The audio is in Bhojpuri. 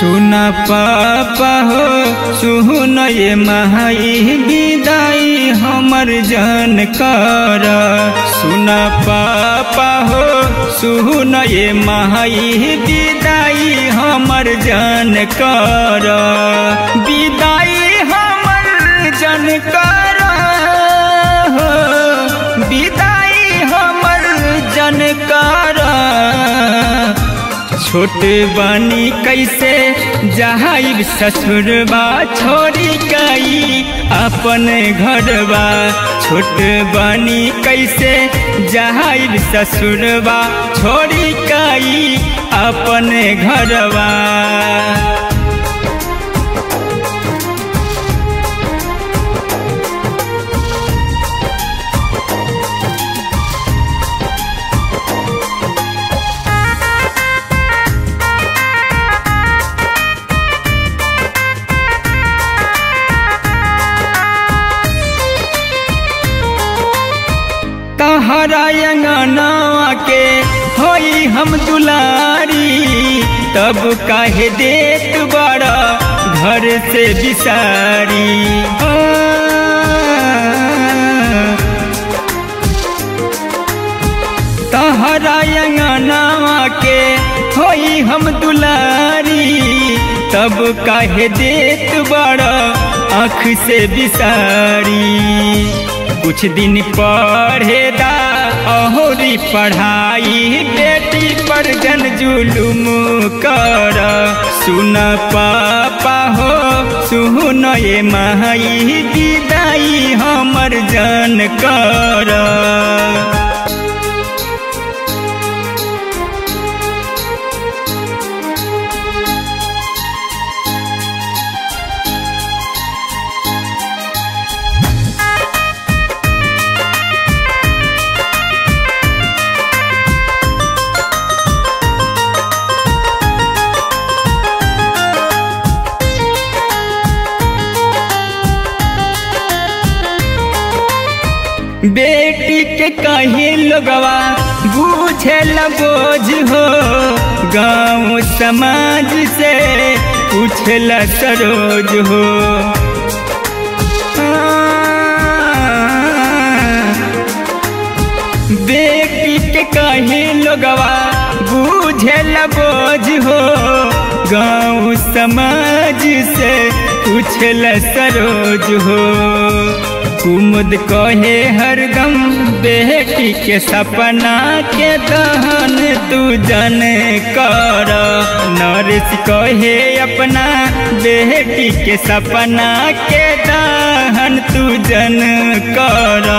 सुना पापा हो सुन ये माई विदाई हमर जान कर। सुना पापा हो सुन ये माई विदाई हमर जान कर। विदाई हमर जान कर हो, विदाई हमर जान कर। छोट बानी कैसे जाइब ससुरबा छोड़ी गई अपन घरबा। छोट बानी कैसे जाइब ससुरबा छोड़ी गई अपन घरबा। तहरा अंगनवा के होई हम दुलारी, तब काहे देत बड़ा घर से बिसारी। तहरा अंगनवा के होई हम दुलारी, तब काहे देत बड़ा आँख से बिसारी। कुछ दिन पढ़ेदा अहोरी पढ़ाई, बेटी पर जन जुलुम कर। सुन पापा हो सुन ये माई विदाई हमर जान कर। बेटी के कहीं लोगवा बूझल बोझ हो, गाँव समाज से पूछल सरोज हो। बेटी के कहीं लोगवा बूझल बोझ हो, गाँव समाज से पूछल सरोज हो। कुमुद कहे हरदम बेटी के सपना के दहन तू जन कर। नरेश कहे अपना बेटी के सपना के दहन तू जन कर।